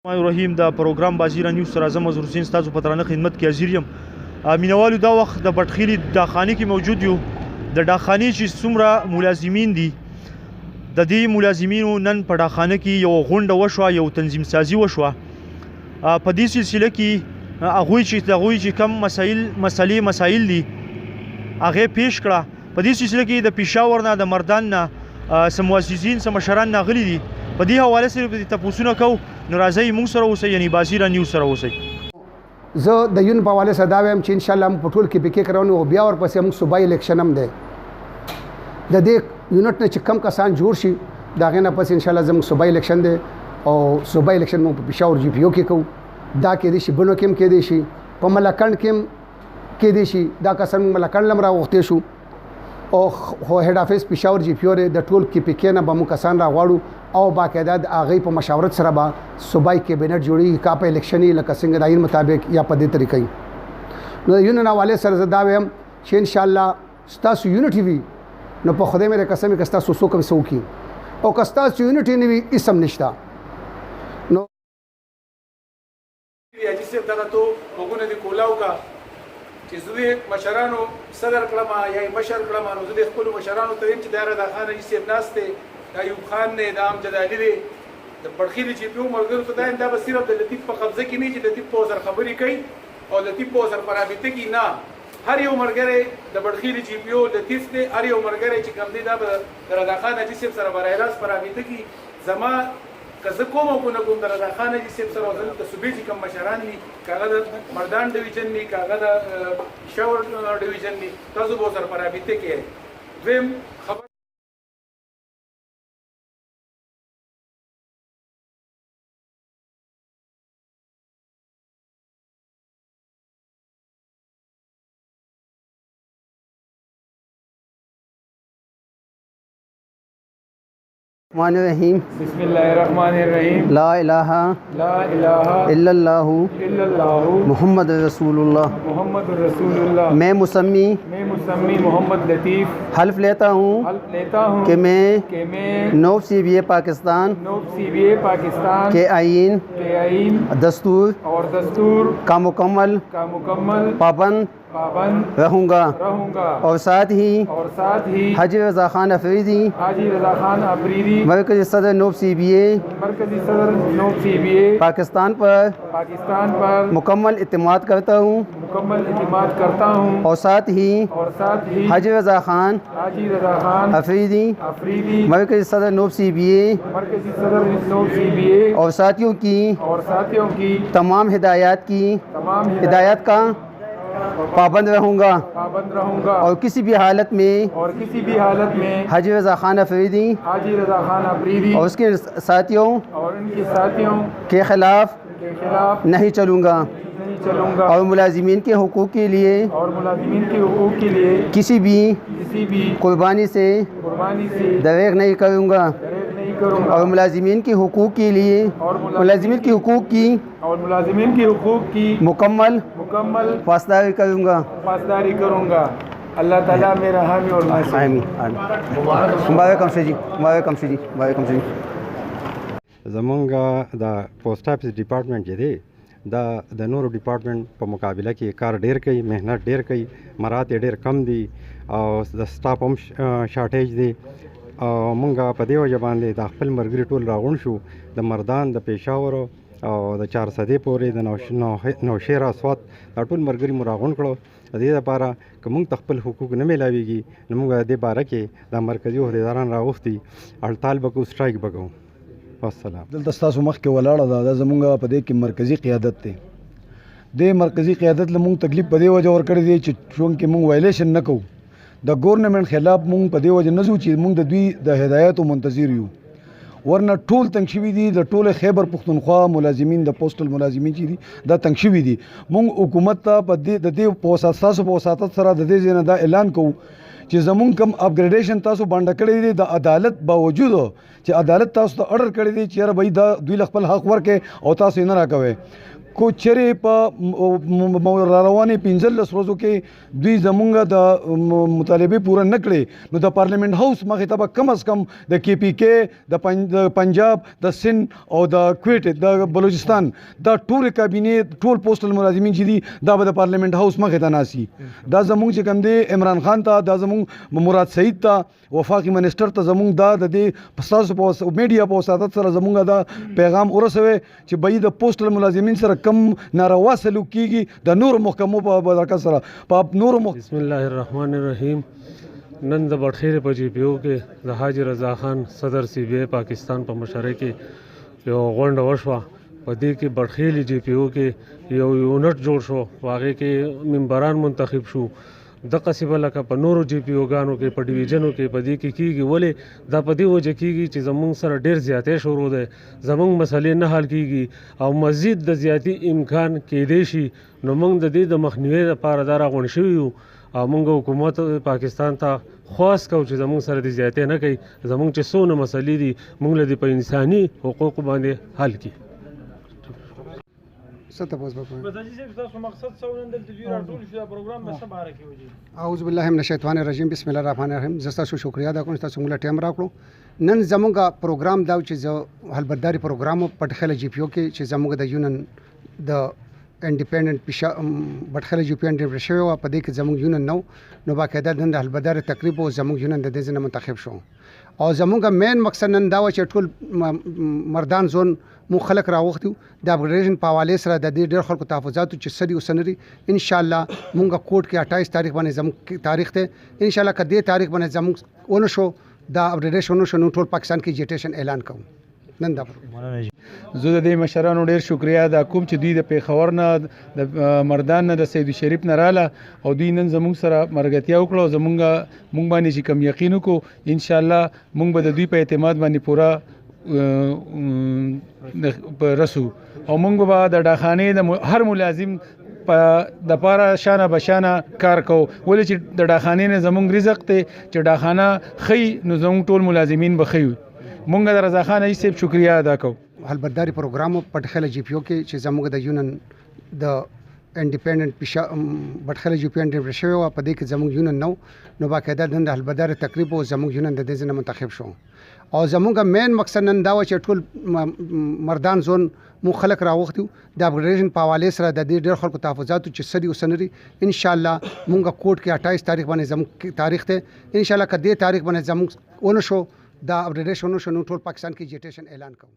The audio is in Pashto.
رحیم د پروګرام بازیرا نیوز سره زما مظهور حسین تاسو په ترانه خدمت کې حاضر یم. مینوالو دا وخت د بټخیلی داخاني کې موجود یو. د داخاني چې څومره ملازمین دي د دې ملازمینو نن په داخانه کې یو غونډه وشوه، یو تنظیم سازي وشوه. په دې سلسله کې هغوی چې کم مسایل دي هغه پیش کړه. په دې سلسله کې د پېښور نه د مردان نه څه مؤسسین څه مشران راغلي دي. په دې حواله سره تپوسونه کوو، نو راځئ موږ سره اوسئ، یعنی بازیرا نیوز سره اوسئ. زه د یون په حواله سره دا وایم چې انشاءالله موږ په ټول کې پکې کراونو او بیا ورپسې موږ صوبایي الیکشن هم دی. د دې یونټ نه چې کم کسان جوړ شي د هغې نه پس انشاءالله زموږ صوبایي الیکشن دی او صوبایي الیکشن موږ په پېښور جي پي او کې کوو. دا کېدای شي بنو کې هم کېدای شي، په ملکنډ کې هم کېدای شي. دا کسان موږ ملکنډ هم راغوښتی شو او هیډ افیس پېښور جي پي او د ټول کې پکې نه به موږ کسان راغواړو او باقاعده د هغې په مشاورت سره به صوبایي کابینټ جوړېږي، کا په الیکشن یې لکه څنګه د آیین مطابق یا په دې طریقې. نو د یونین حوالې سره زه دا وایم چې انشاءالله ستاسو یونټي وي نو په خدای مې قسم که ستاسو څوک هم څه وکړي، او که ستاسو یونټي نه وي هېڅ هم نشته. نو حاجي صاحب دغه تو غوږونه دې کولاو کا چې زه دې مشرانو صدر کړم یا یې مشر کړم، نو زه دې خپلو مشرانو ته وایم چې دا رضا خان حاجي صاحب ناست دی، دا ایوب خان دی، دا امجد علي دی، د بړخیلي چې پیو ملګرو ته دا وایم دا به صرف د لطیف په قبضه کې نه چې لطیف په وزر خبرې کوي او لطیف په وزر په رابطه کې نه. هر یو ملګری د بړخیلي چې پیو لطیف دی، هر یو ملګری چې کوم دی دا به د رضا خان حاجي صاحب سره برای راست په رابطه کې زما که زه کوم او که نه کوم د رضا خان حاجي صاحب سره زموږ د صوبې چې کوم مشران دي، که هغه د مردان ډویژن دي، که هغه د پېښور ډویژن دي، تاسو به ورسره په رابطه کې یې. دویم خبر الرحیم बिस्मिल्लाहिर्रहमानिर्रहीम ला इलाहा इल्लल्लाहु मोहम्मद रसूलुल्लाह मैं मुसम्मी मोहम्मद लतीफ़ हल्फ लेता हूँ कि मैं नौब CBA पाकिस्तान के आईन दस्तूर का मुकम्मल पाबंद रहूँगा और साथ ही हाजी रज़ा खान अफरीदी मरकज़ी सदर नौब CBA पाकिस्तान पर मुकम्मल इत्मीनान करता हूँ और साथ ही हाजी रज़ा खान अफरीदी मरकज़ी सदर नौब CBA और साथियों की तमाम हिदायत का पाबंद रहूँगा और किसी भी हालत में हाजी रज़ा खान अफरीदी और उसके साथियों के खिलाफ नहीं चलूँगा और मुलाजिमीन के हुकूक़ के लिए किसी भी कुर्बानी से दरेग नहीं करूँगा और मुलाजिमीन के हुकूक़ के लिए मुलाजिमीन की मुकम्मल पासदारी करूँगा. अल्लाह ताला मेरा हामी और आमीन. मुबारक हमसे जी. زمونږ د پوسټ افیس ډپارټمنټ چې دی دا د نورو ډپارټمنټ په مقابله کې کار ډیر کوي، مهنت ډیر کوي، مرات ډیر کم دي او د سټاف هم شارټیج دی. او مونږ په دې وجه باندې د خپل ملګري ټول راغونډ شو، د مردان، د پېښور او د چارسدې پورې د نوشهر اسوات دا ټول ملګري مو راغونډ کړو. د دې لپاره که مونږ ته خپل حقوق نه میلاویږي نو مونږ د دې باره کې د مرکزي عهدیداران راغوښتي هړتال به کوو، سټرایک به کوو. والسلام. دلته ستاسو مخکې ولاړه ده، دا زمونږ په دې کې مرکزي قیادت دی. د مرکزي قیادت له مونږ تکلیف په دې وجه ورکړی دی چې چونکې مونږ وایلیشن نه کوو د ګورنمنټ خلاف، مونږ په دې وجه نه ځو چې مونږ د دوی د هدایاتو منتظر یو، ورنه ټول تنګ شوي دي. د ټول خیبر پښتونخوا ملازمین، د پوسټل ملازمین چې دي دا تنګ شوي دي. مونږ حکومت ته په دې د دې ستاسو په وساطت سره د دې ځای نه دا اعلان کوو چې زمونږ کم اپګریډیشن تاسو باندې کړی دی د عدالت باوجود چې عدالت تاسو ته اډر کړی دی چې یاره بھائی دا دوی خپل حق ورکړي او تاسو یې نه راکوئ. کو چرې په روانې 15 ورځو کې دوی زمونږ د مطالبې پوره نه کړې نو د پارلیمنت هاوس مخې ته به کم از کم د KPK د پنجاب د سند او د کویټ د بلوچستان دا ټول کابینې ټول پوسټل ملازمین چې دي دا به د پارلیمنت هاوس مخې ته ناسي دا زمونږ چې کوم دی عمران خان ته دا زمونږ مراد سعید ته وفاقي منسټر ته زمونږ دا د دې ستاسو په میډیا په وساتت سره زمونږ دا پیغام ورسوي چې به د پوسټل ملازمین سره کم ناروا سلوک کیږي د نور محکمو په برکت سره په نور بسم الله الرحمن الرحیم نن د بټخیر په GPO کې د حاجی رضا خان صدر CBI پاکستان په مشرۍ کې یو غونډه وشوه په دې کې بټخیل GPO کې یو یونټ جوړ شو واغې کې ممبران منتخب شو د قصبه لکه په نورو GPO ګانو کې په ډیویژنو کې په دې کې کیږي ولې دا په دې وجه کیږي چې زمونږ سره ډیر زیاتې شروع ده زمونږ مسلې نه حل کیږي او مزید د زیاتی امکان کېدې شي نو موږ د دې د مخنیوي لپاره دا راغونډ شوي یو او موږ حکومت پاکستان ته خواست کوو چې زمونږ سره د زیاتې نه کوي زمونږ چې څونه مسلې دي موږ له دې په انساني حقوقو باندې حل کړي اعوذ بالله من الشیطان الرجیم بسم الله الرحمن الرحیم زه تاسو شکریا ادا کوم چې تاسو موږ ټایم راکړو نن زموږ پروګرام دا چې زه حلبرداري پروګرام پټخله GPO کې چې زموږ د یونن د انډیپندنت بټخله GPO انډیپندنت شوی و په دې کې زموږ یونن نو باقاعده د حلبرداري تقریب او زموږ یونن د دې ځنه منتخب شو او زموږ مین مقصد نن دا و چې ټول مردان زون مو خلک راوختو د اپګریډیشن په حواله سره د دې ډېر خلکو تحفظات چې سړي او سنري ان شاء الله مونږه کوټ کې 28 تاریخ باندې زموږ تاریخ ته ان شاء الله کدی تاریخ باندې زموږ ونه شو د اپګریډیشن ونه شو نو ټول پاکستان کې جیټیشن اعلان کوم نن دا زه د دې مشرانو ډیر شکریا ادا کوم چې دوی د پیښور نه د مردان نه د سید شریف نه رااله او دوی نن زموږ سره مرګتیا وکړو مونږ باندې چې کم یقین وکړو ان شاء الله مونږ به د دوی په اعتماد باندې پورا رسو او مونږ به د ډاخانې د هر ملازم د پاره شانه بشانه کار کو ولې چې د ډاخانې نه زمونږ رزق ته چې ډاخانه خی نو زمونږ ټول ملازمین بخیو مونږ د رضا خان ایسب شکریا ادا کو حلبرداري پروګرام پټخله GPO کې چې زموږ د یونن د انډیپندنت بټخله GPO انډیپندنت شوی و په دې کې زموږ یونن نو باقاعده د حلبرداري تقریب او زموږ یونن د دې ځنه منتخب شو او زموږ مین مقصد نن دا و چې ټول مردان زون مو خلک راوختو د اپګریډیشن په حواله سره د دې ډېر خلکو تحفظات چې سړي او سنري ان شاء الله مونږه کوټ کې 28 تاریخ باندې زموږ تاریخ ته ان شاء الله کدی تاریخ باندې زموږ ونه شو د اپګریډیشن ونه شو نو ټول پاکستان کې جیټیشن اعلان کوم